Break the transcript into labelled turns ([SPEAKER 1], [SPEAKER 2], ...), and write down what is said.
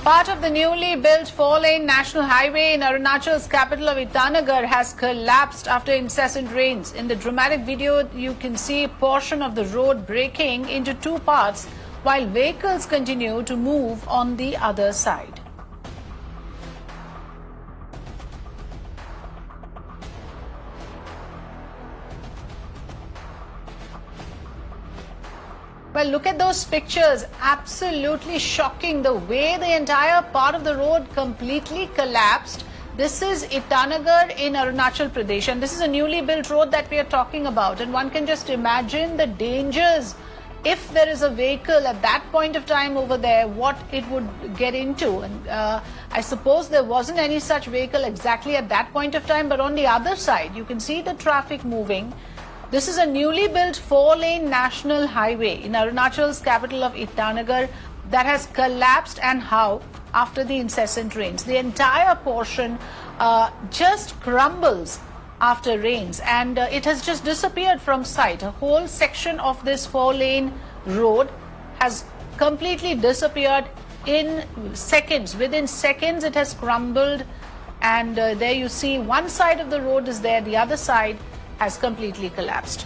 [SPEAKER 1] Part of the newly built four-lane national highway in Arunachal's capital of Itanagar has collapsed after incessant rains. In the dramatic video, you can see a portion of the road breaking into two parts while vehicles continue to move on the other side. Well, look at those pictures. Absolutely shocking. The way the entire part of the road completely collapsed. This is Itanagar in Arunachal Pradesh, and this is a newly built road that we are talking about. And one can just imagine the dangers if there is a vehicle at that point of time over there, what it would get into. And I suppose there wasn't any such vehicle exactly at that point of time, but on the other side, you can see the traffic moving. This is a newly built four-lane national highway in Arunachal's capital of Itanagar that has collapsed, and how? After the incessant rains. The entire portion just crumbles after rains, and it has just disappeared from sight. A whole section of this four-lane road has completely disappeared in seconds. Within seconds, it has crumbled, and there you see one side of the road is there, the other side has completely collapsed.